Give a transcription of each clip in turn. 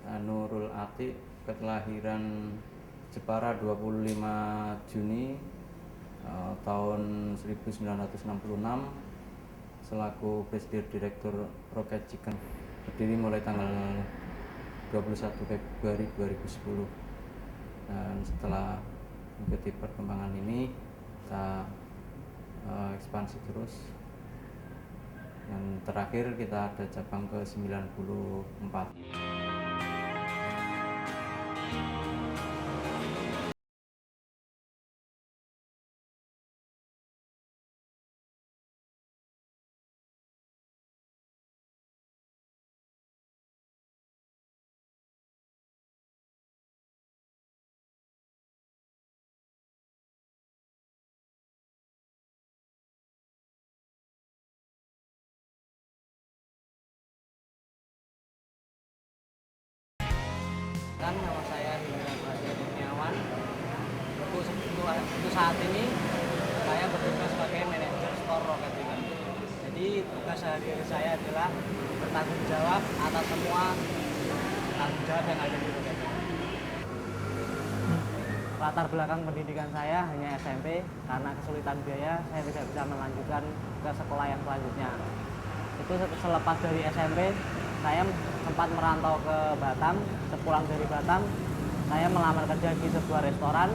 Nurul Atik, kelahiran Jepara 25 Juni tahun 1966, selaku Presiden Direktur Rocket Chicken, berdiri mulai tanggal 21 Februari 2010. Dan setelah mengikuti perkembangan ini, kita ekspansi terus, dan terakhir kita ada cabang ke 94. Nama saya Hendra Prasetyo Kurniawan. Untuk saat ini saya bertugas sebagai manajer store Rocket Chicken. Jadi tugas sehari-hari saya adalah bertanggung jawab atas semua tanggung jawab yang ada di Rocket Chicken. Latar belakang pendidikan saya hanya SMP, karena kesulitan biaya saya tidak bisa melanjutkan ke sekolah yang selanjutnya. Itu selepas dari SMP saya sempat merantau ke Batam. Sepulang dari Batam, saya melamar kerja di sebuah restoran.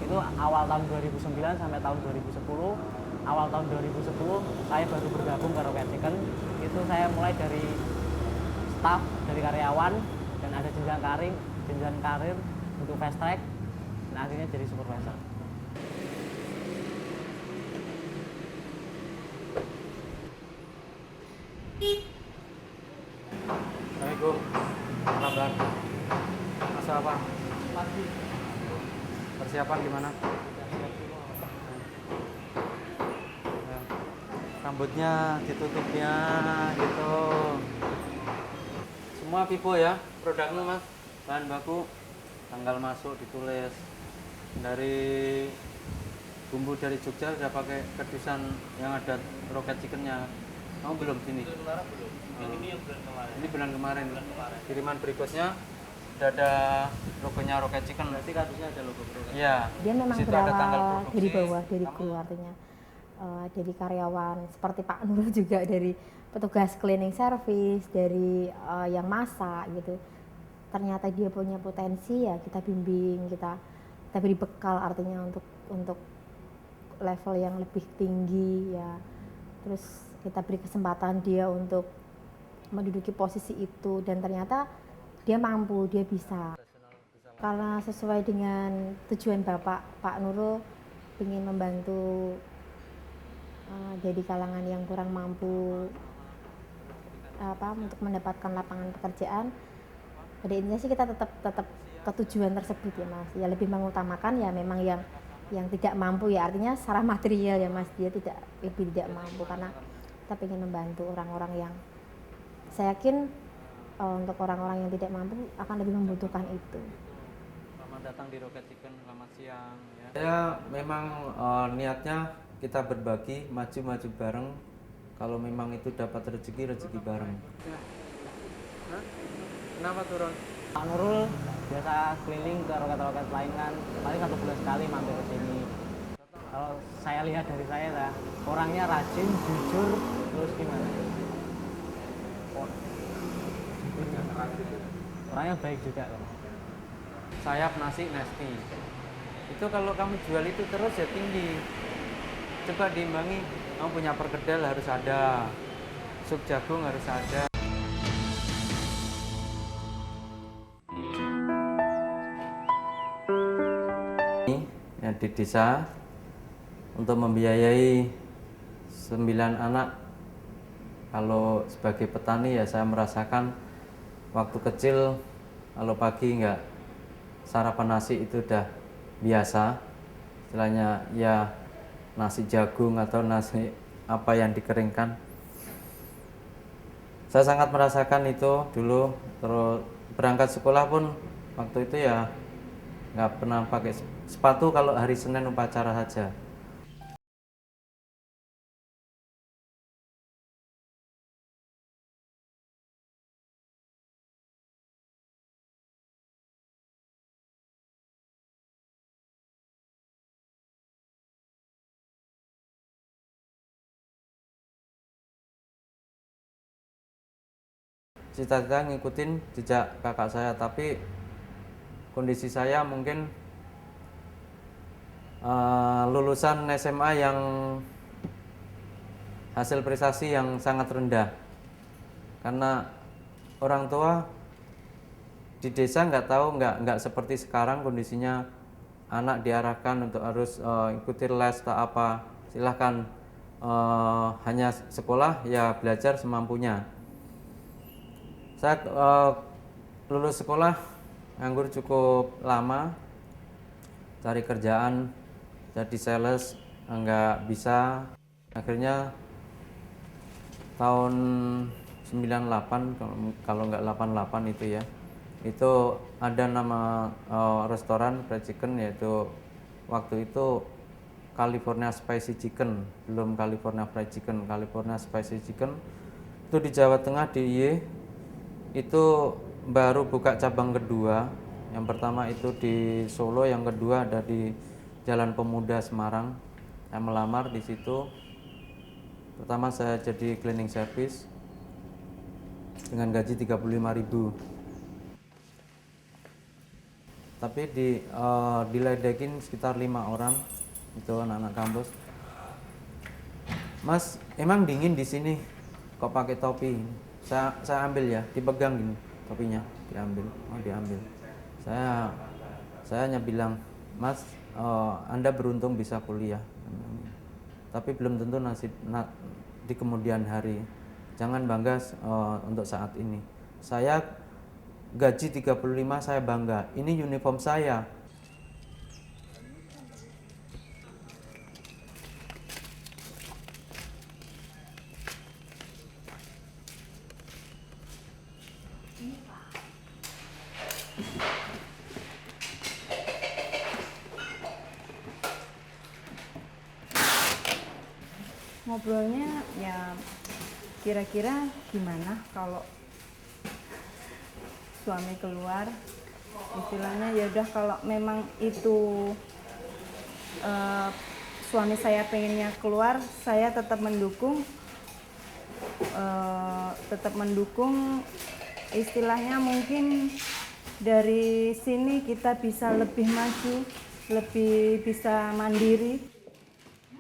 Itu awal tahun 2009 sampai tahun 2010. Awal tahun 2010 saya baru bergabung ke Rocket Chicken. Itu saya mulai dari staff, dari karyawan, dan ada jenjang karir untuk fast track, dan akhirnya jadi supervisor. Assalamualaikum, kabar? Masa apa? Pagi. Persiapan gimana? Ya. Rambutnya ditutupnya gitu. Semua Vivo ya, produknya mas. Bahan baku, tanggal masuk ditulis. Dari bumbu dari Jogja udah pakai kedusan yang ada Rocket Chickennya. Kamu belum sini? Belum. Ini yang bulan kemarin. Kiriman berikutnya udah ada logonya Rocket Chicken. Berarti kardusnya ada logo Rocket. Iya. Dia memang Situ ada tanggal berawal produksi. dari bawah, dari kru, artinya dari karyawan seperti Pak Nurul juga, dari petugas cleaning service, dari yang masak gitu. Ternyata dia punya potensi, ya kita bimbing, kita beri bekal, artinya untuk level yang lebih tinggi ya. Terus kita beri kesempatan dia untuk menduduki posisi itu, dan ternyata dia mampu, dia bisa. Karena sesuai dengan tujuan Bapak Pak Nurul, ingin membantu jadi kalangan yang kurang mampu untuk mendapatkan lapangan pekerjaan. Pada intinya sih kita tetap ke tujuan tersebut ya mas. Ya lebih mengutamakan ya memang yang tidak mampu, ya artinya secara material ya mas, dia lebih tidak mampu, karena kita ingin membantu orang-orang yang, saya yakin untuk orang-orang yang tidak mampu akan lebih membutuhkan itu. Selamat datang di Rocket Chicken, selamat siang ya. Saya memang niatnya kita berbagi, maju bareng. Kalau memang itu dapat rezeki bareng. Ya. Hah? Kenapa turun? Pak Nurul biasa keliling ke roket-roket lain kan, paling 1 bulan sekali mampir ke sini. Kalau saya lihat dari saya, orangnya rajin, jujur, terus gimana? Orangnya baik juga kan. Sayap nasi nesti. Itu kalau kamu jual itu terus ya tinggi. Coba diimbangi, kamu punya perkedel harus ada, sup jagung harus ada. Yang di desa untuk membiayai 9 anak. Kalau sebagai petani ya saya merasakan waktu kecil kalau pagi nggak sarapan nasi itu udah biasa, istilahnya ya nasi jagung atau nasi apa yang dikeringkan. Saya sangat merasakan itu dulu. Terus berangkat sekolah pun waktu itu ya nggak pernah pakai sepatu kalau hari Senin upacara saja. cita-cita ngikutin jejak kakak saya, tapi kondisi saya mungkin lulusan SMA yang hasil prestasi yang sangat rendah, karena orang tua di desa nggak tahu, nggak seperti sekarang kondisinya anak diarahkan untuk harus ikuti les atau apa, silahkan hanya sekolah ya belajar semampunya. Saya lulus sekolah nganggur cukup lama, cari kerjaan jadi sales nggak bisa, akhirnya tahun 98 kalau nggak 88 itu ya, itu ada nama restoran fried chicken, yaitu waktu itu California Spicy Chicken, belum California Fried Chicken, California Spicy Chicken. Itu di Jawa Tengah, di IY, itu baru buka cabang kedua. Yang pertama itu di Solo, yang kedua ada di Jalan Pemuda Semarang. Saya melamar di situ. Pertama saya jadi cleaning service dengan gaji 35.000. Tapi diledekin sekitar 5 orang, itu anak-anak kampus. Mas, emang dingin di sini, kok pakai topi? Saya ambil ya, dipegang gini topinya, diambil. Oh, diambil. Saya hanya bilang, Mas, Anda beruntung bisa kuliah, tapi belum tentu nasib di kemudian hari. Jangan bangga untuk saat ini. Saya gaji 35, saya bangga. Ini uniform saya. Ngobrolnya ya kira-kira gimana kalau suami keluar, istilahnya ya udah, kalau memang itu suami saya pengennya keluar, saya tetap mendukung, istilahnya mungkin dari sini kita bisa lebih maju, lebih bisa mandiri.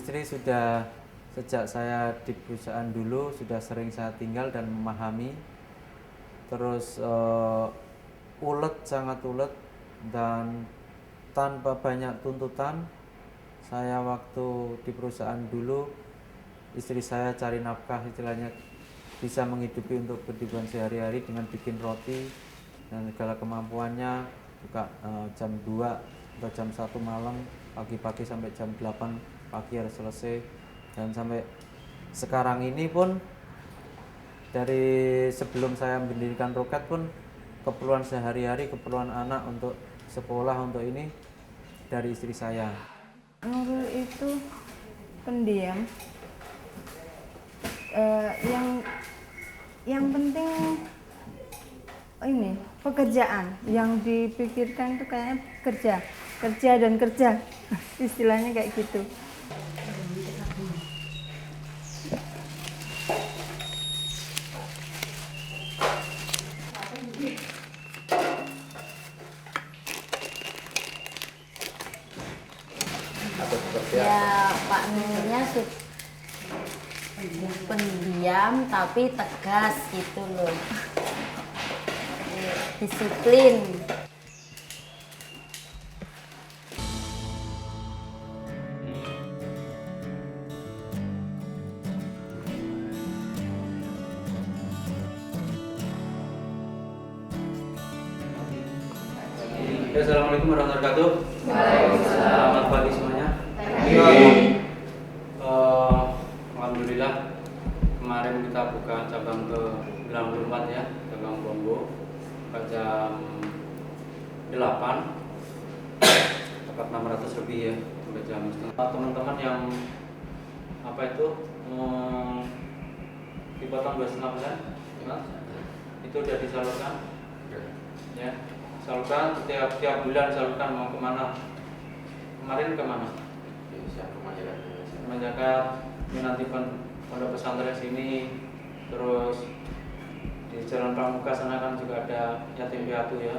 Istri sudah, sejak saya di perusahaan dulu sudah sering saya tinggal dan memahami. Terus ulet, sangat ulet, dan tanpa banyak tuntutan. Saya waktu di perusahaan dulu, istri saya cari nafkah, istilahnya bisa menghidupi untuk kehidupan sehari-hari dengan bikin roti dan segala kemampuannya, buka jam 2 atau jam 1 malam, pagi-pagi sampai jam 8 pagi harus selesai. Dan sampai sekarang ini pun, dari sebelum saya mendirikan Roket pun, keperluan sehari-hari, keperluan anak untuk sekolah, untuk ini, dari istri saya. Nurul itu pendiam, yang penting ini pekerjaan, yang dipikirkan itu kayaknya kerja dan kerja, istilahnya kayak gitu. Ya, Pak Nurnya pendiam tapi tegas gitu loh, disiplin. Assalamualaikum warahmatullahi wabarakatuh. Selamat pagi semuanya. Alhamdulillah, kemarin kita buka cabang ke 94 ya, cabang Bongo, buka jam 8, tepat 600 lebih ya, sampai jam setengah. Teman-teman yang apa itu dipotong 2,5%, itu udah disalurkan ya. Salurkan tiap bulan, salurkan. Mau kemana? Kemarin kemana? Menjaga nanti pondok pesantren sini, terus Di Jalan Pramuka sana kan juga ada yatim piatu ya.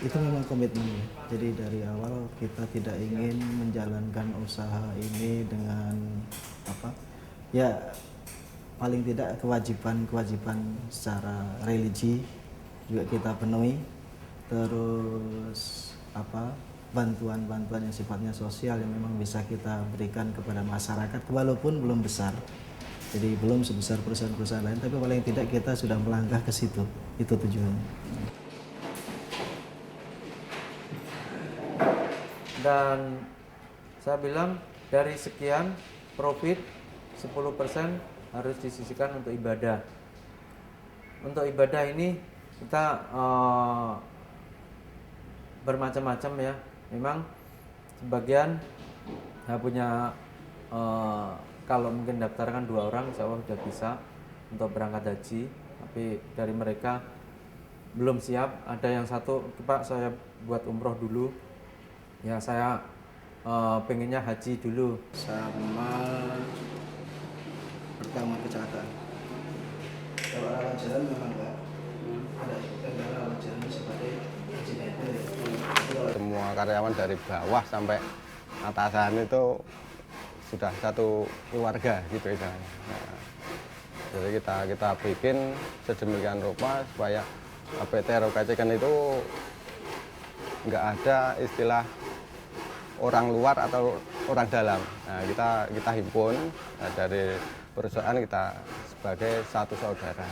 Itu memang komitmen. Jadi dari awal kita tidak ingin menjalankan usaha ini dengan apa? Ya paling tidak kewajiban secara religi juga kita penuhi. Terus apa? Bantuan-bantuan yang sifatnya sosial yang memang bisa kita berikan kepada masyarakat walaupun belum besar. Jadi belum sebesar perusahaan-perusahaan lain, tapi paling tidak kita sudah melangkah ke situ. Itu tujuannya. Dan saya bilang dari sekian profit 10% harus disisihkan untuk ibadah. Untuk ibadah ini kita bermacam-macam ya. Memang sebagian saya punya kalau mungkin daftarkan 2 orang insya Allah sudah bisa untuk berangkat haji, tapi dari mereka belum siap. Ada yang satu, Pak saya buat umroh dulu ya, saya pengennya haji dulu. Sama pertama kecelakaan. Kalau rawat jalan memang enggak ada kendala rawat jalan seperti semua karyawan dari bawah sampai atasan itu sudah satu keluarga gitu ya. Nah, jadi kita bikin sedemikian rupa supaya PT Roket Chicken itu nggak ada istilah orang luar atau orang dalam. Nah, kita himpun dari perusahaan kita sebagai satu saudara.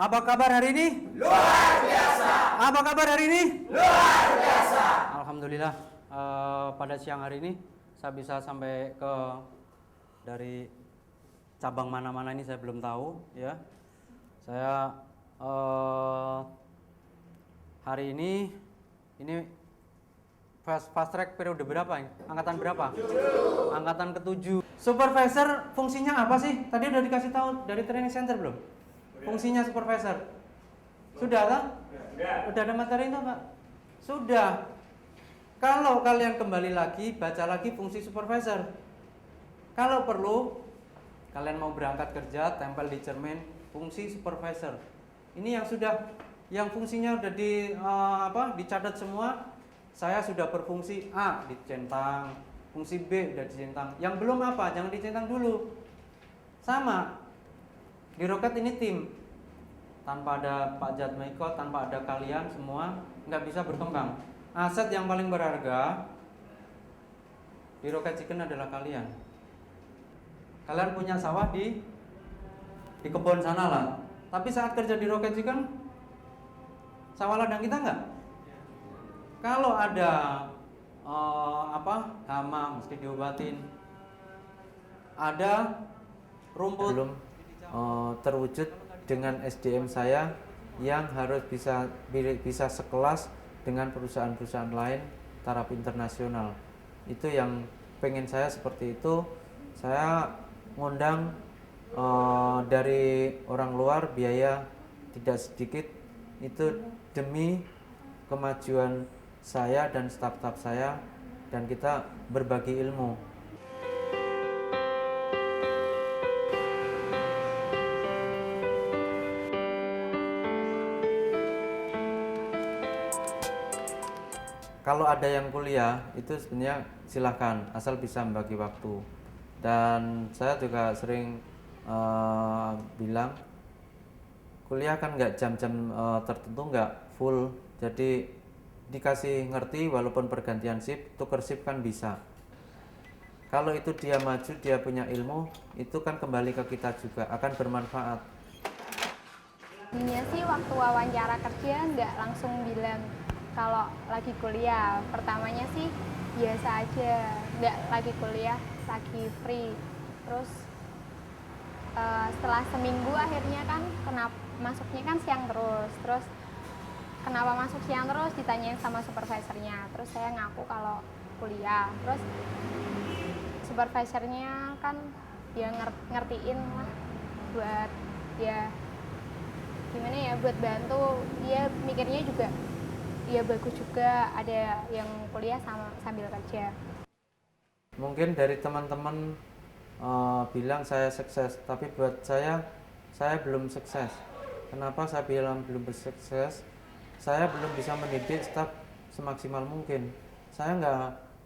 Apa kabar hari ini? Luar biasa. Apa kabar hari ini? Luar biasa. Alhamdulillah pada siang hari ini saya bisa sampai ke dari cabang mana-mana ini saya belum tahu ya. Saya hari ini fast track periode berapa ini? Angkatan berapa? 7. Angkatan ke-7. Supervisor fungsinya apa sih? Tadi udah dikasih tahu dari training center belum? Fungsinya supervisor sudah kan? Udah ada materi itu Pak? Sudah. Kalau kalian kembali lagi baca lagi fungsi supervisor. Kalau perlu kalian mau berangkat kerja tempel di cermin fungsi supervisor. Ini yang fungsinya udah dicatat semua. Saya sudah berfungsi A dicentang, fungsi B udah dicentang. Yang belum apa jangan dicentang dulu. Sama. Di Roket ini tim, tanpa ada Pak Jatmiko, tanpa ada kalian semua nggak bisa berkembang. Aset yang paling berharga di Roket Chicken adalah kalian. Kalian punya sawah di kebun sana lah. Tapi saat kerja di Roket Chicken, sawah ladang kita nggak. Kalau ada hama mesti diobatin. Ada rumput Belum terwujud dengan SDM saya yang harus bisa sekelas dengan perusahaan-perusahaan lain taraf internasional. Itu yang pengen saya seperti itu. Saya ngundang dari orang luar biaya tidak sedikit, itu demi kemajuan saya dan staf-staf saya, dan kita berbagi ilmu. Kalau ada yang kuliah itu sebenarnya silahkan, asal bisa membagi waktu. Dan saya juga sering bilang kuliah kan nggak jam-jam tertentu, nggak full. Jadi dikasih ngerti walaupun pergantian shift, tuker shift kan bisa. Kalau itu dia maju, dia punya ilmu, itu kan kembali ke kita juga, akan bermanfaat. Ini sih waktu wawancara kerja nggak langsung bilang kalau lagi kuliah. Pertamanya sih biasa aja, nggak lagi kuliah, lagi free. Terus setelah seminggu akhirnya kan masuknya kan siang terus kenapa masuk siang terus ditanyain sama supervisornya, terus saya ngaku kalau kuliah, terus supervisornya kan ya ngertiin lah buat ya gimana ya, buat bantu, dia mikirnya juga ya bagus juga ada yang kuliah sambil kerja. Mungkin dari teman-teman bilang saya sukses, tapi buat saya belum sukses. Kenapa saya bilang belum sukses? Saya belum bisa mendidik staf semaksimal mungkin. Saya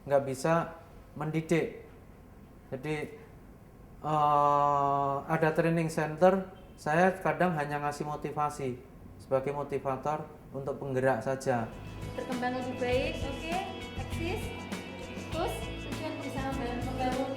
nggak bisa mendidik. Jadi ada training center, saya kadang hanya ngasih motivasi sebagai motivator untuk penggerak saja. Berkembang lebih baik, oke, eksis, terus tujuan bersama membangun